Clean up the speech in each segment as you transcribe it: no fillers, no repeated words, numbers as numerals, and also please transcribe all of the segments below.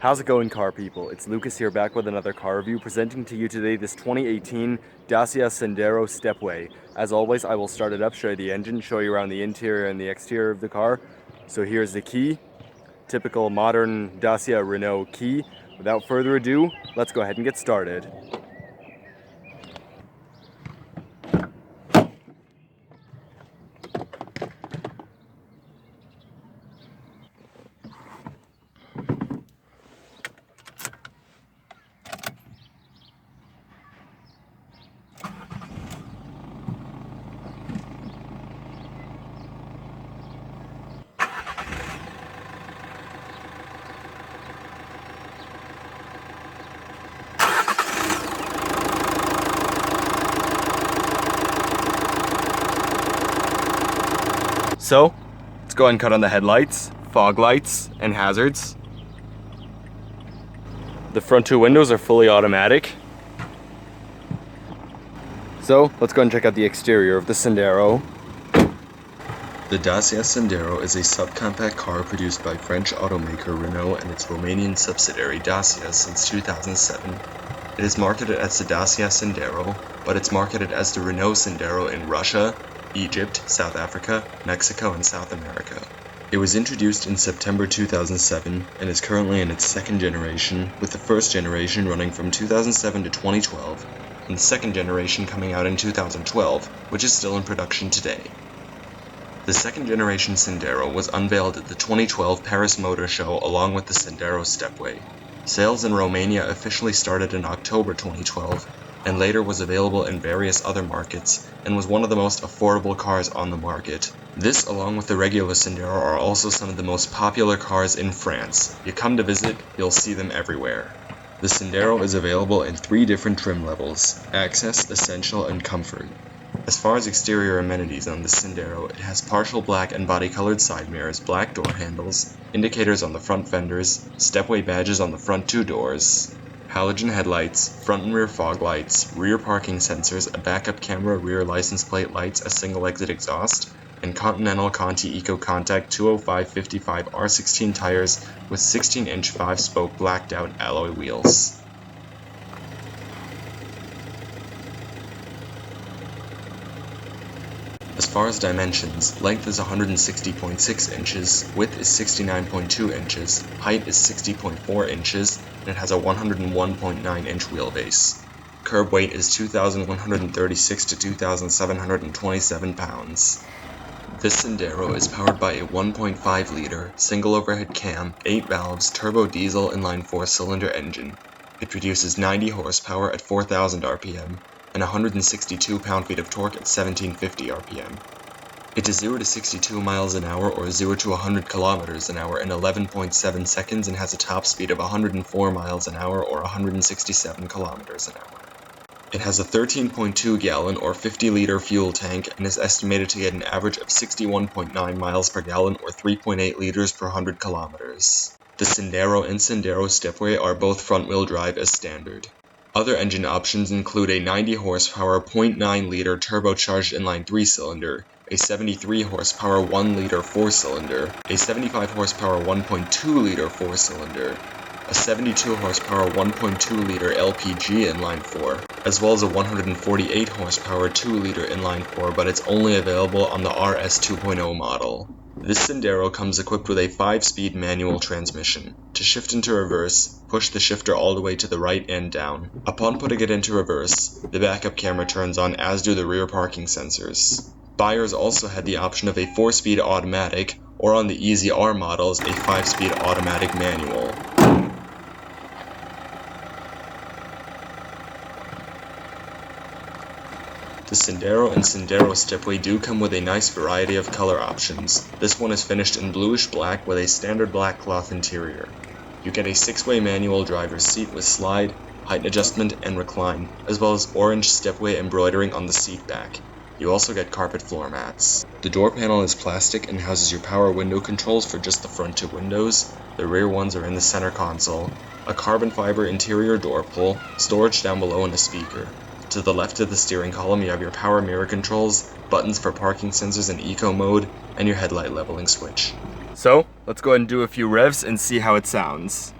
How's it going, car people? It's Lucas here, back with another car review, presenting to you today this 2018 Dacia Sandero Stepway. As always, I will start it up, show you the engine, show you around the interior and the exterior of the car. So here's the key, typical modern Dacia Renault key. Without further ado, let's go ahead and get started. So, let's go ahead and cut on the headlights, fog lights, and hazards. The front two windows are fully automatic. So, let's go ahead and check out the exterior of the Sandero. The Dacia Sandero is a subcompact car produced by French automaker Renault and its Romanian subsidiary Dacia since 2007. It is marketed as the Dacia Sandero, but it's marketed as the Renault Sandero in Russia, Egypt, South Africa, Mexico, and South America. It was introduced in September 2007 and is currently in its second generation, with the first generation running from 2007 to 2012, and the second generation coming out in 2012, which is still in production today. The second generation Sandero was unveiled at the 2012 Paris Motor Show along with the Sandero Stepway. Sales in Romania officially started in October 2012, and later was available in various other markets, and was one of the most affordable cars on the market. This, along with the regular Sandero, are also some of the most popular cars in France. You come to visit, you'll see them everywhere. The Sandero is available in 3 different trim levels: Access, Essential, and Comfort. As far as exterior amenities on the Sandero, it has partial black and body-colored side mirrors, black door handles, indicators on the front fenders, stepway badges on the front 2 doors, halogen headlights, front and rear fog lights, rear parking sensors, a backup camera, rear license plate lights, a single exit exhaust, and Continental Conti Eco Contact 205/55 R16 tires with 16-inch 5-spoke blacked out alloy wheels. As far as dimensions, length is 160.6 inches, width is 69.2 inches, height is 60.4 inches, and it has a 101.9 inch wheelbase. Curb weight is 2,136 to 2,727 pounds. This Sandero is powered by a 1.5 liter, single overhead cam, 8 valves, turbo diesel inline 4-cylinder engine. It produces 90 horsepower at 4,000 RPM, and 162 pound-feet of torque at 1750 RPM. It is 0 to 62 miles an hour or 0 to 100 kilometers an hour in 11.7 seconds and has a top speed of 104 miles an hour or 167 kilometers an hour. It has a 13.2 gallon or 50 liter fuel tank and is estimated to get an average of 61.9 miles per gallon or 3.8 liters per 100 kilometers. The Sandero and Sandero Stepway are both front-wheel drive as standard. Other engine options include a 90 horsepower 0.9 liter turbocharged inline 3-cylinder, a 73 horsepower 1 liter 4-cylinder, a 75 horsepower 1.2 liter 4-cylinder, a 72 horsepower 1.2 liter LPG inline 4, as well as a 148 horsepower 2 liter inline 4, but it's only available on the RS 2.0 model. This Sandero comes equipped with a 5-speed manual transmission. To shift into reverse, push the shifter all the way to the right and down. Upon putting it into reverse, the backup camera turns on, as do the rear parking sensors. Buyers also had the option of a 4-speed automatic, or on the Easy R models, a 5-speed automatic manual. The Sandero and Sandero Stepway do come with a nice variety of color options. This one is finished in bluish black with a standard black cloth interior. You get a 6-way manual driver's seat with slide, height adjustment, and recline, as well as orange stepway embroidering on the seat back. You also get carpet floor mats. The door panel is plastic and houses your power window controls for just the front 2 windows. The rear ones are in the center console, a carbon fiber interior door pull, storage down below, and a speaker. To the left of the steering column you have your power mirror controls, buttons for parking sensors in eco mode, and your headlight leveling switch. So, let's go ahead and do a few revs and see how it sounds.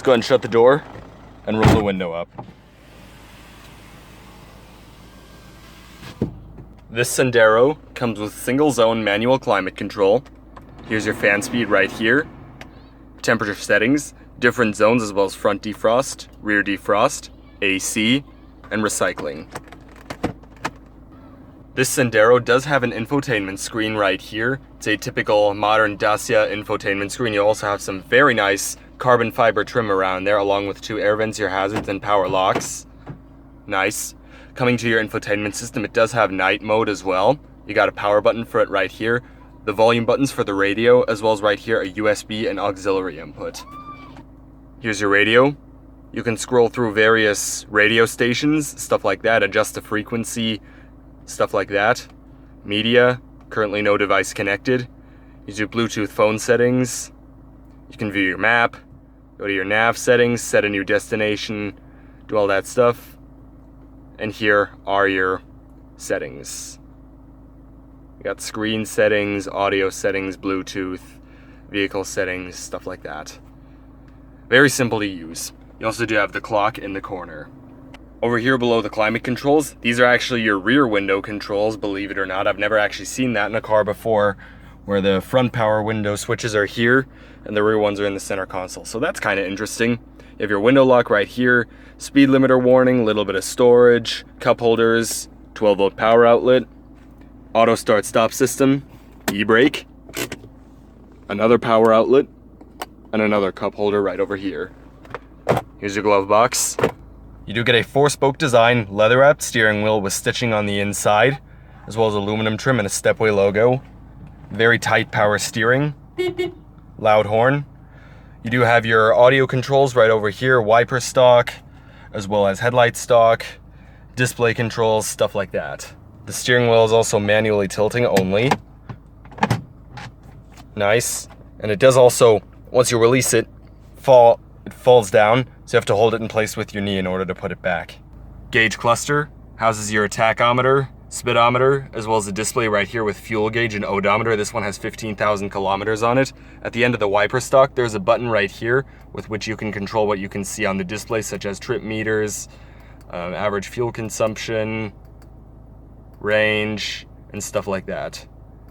go ahead and shut the door and roll the window up. This Sandero comes with single zone manual climate control. Here's your fan speed right here. Temperature settings, different zones as well as front defrost, rear defrost, AC, and recycling. This Sandero does have an infotainment screen right here. It's a typical modern Dacia infotainment screen. You also have some very nice carbon fiber trim around there, along with 2 air vents, your hazards, and power locks. Nice. Coming to your infotainment system, it does have night mode as well. You got a power button for it right here. The volume buttons for the radio, as well as right here a USB and auxiliary input. Here's your radio. You can scroll through various radio stations, stuff like that, adjust the frequency, stuff like that. Media, currently no device connected. You do Bluetooth phone settings. You can view your map, go to your nav settings, set a new destination, do all that stuff. And here are your settings. You got screen settings, audio settings, Bluetooth, vehicle settings, stuff like that. Very simple to use. You also do have the clock in the corner. Over here below the climate controls, these are actually your rear window controls, believe it or not. I've never actually seen that in a car before, where the front power window switches are here and the rear ones are in the center console. So that's kind of interesting. You have your window lock right here, speed limiter warning, little bit of storage, cup holders, 12-volt power outlet, auto start stop system, e-brake, another power outlet, and another cup holder right over here. Here's your glove box. You do get a 4-spoke design, leather-wrapped steering wheel with stitching on the inside, as well as aluminum trim and a Stepway logo. Very tight power steering. Loud horn. You do have your audio controls right over here, wiper stock, as well as headlight stock, display controls, stuff like that. The steering wheel is also manually tilting only. Nice. And it does also, once you release it, it falls down, so you have to hold it in place with your knee in order to put it back. Gauge cluster houses your tachometer, speedometer, as well as a display right here with fuel gauge and odometer. This one has 15,000 kilometers on it. At the end of the wiper stock, there's a button right here with which you can control what you can see on the display, such as trip meters, average fuel consumption, range, and stuff like that.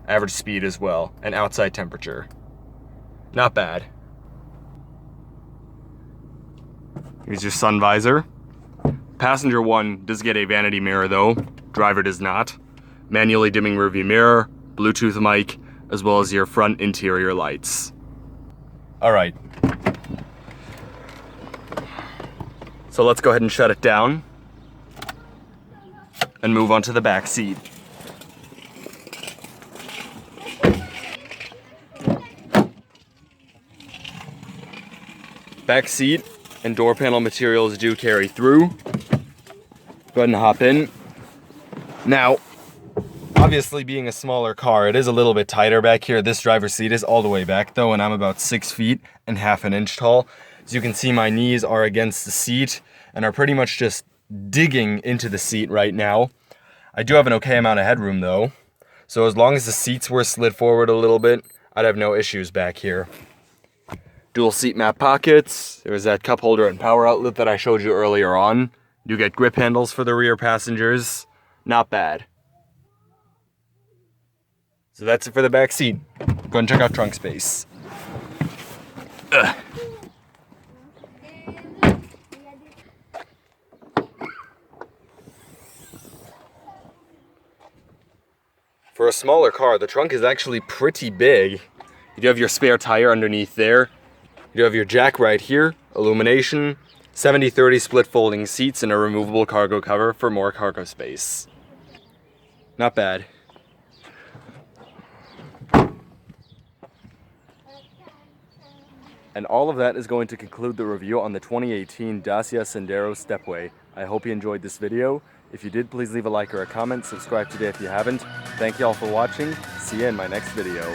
Average speed as well, and outside temperature. Not bad. Here's your sun visor. Passenger one does get a vanity mirror though, driver does not. Manually dimming rearview mirror, Bluetooth mic, as well as your front interior lights. Alright. So let's go ahead and shut it down and move on to the back seat. Back seat and door panel materials do carry through. Go ahead and hop in. Now, obviously being a smaller car, it is a little bit tighter back here. This driver's seat is all the way back though, and I'm about 6 feet and half an inch tall. As you can see, my knees are against the seat and are pretty much just digging into the seat right now. I do have an okay amount of headroom though, so as long as the seats were slid forward a little bit, I'd have no issues back here. Dual seat map pockets. There's that cup holder and power outlet that I showed you earlier on. You get grip handles for the rear passengers. Not bad. So that's it for the back seat. Go and check out trunk space. Ugh. For a smaller car, the trunk is actually pretty big. You do have your spare tire underneath there. You have your jack right here, illumination, 70-30 split folding seats, and a removable cargo cover for more cargo space. Not bad. And all of that is going to conclude the review on the 2018 Dacia Sandero Stepway. I hope you enjoyed this video. If you did, please leave a like or a comment. Subscribe today if you haven't. Thank you all for watching. See you in my next video.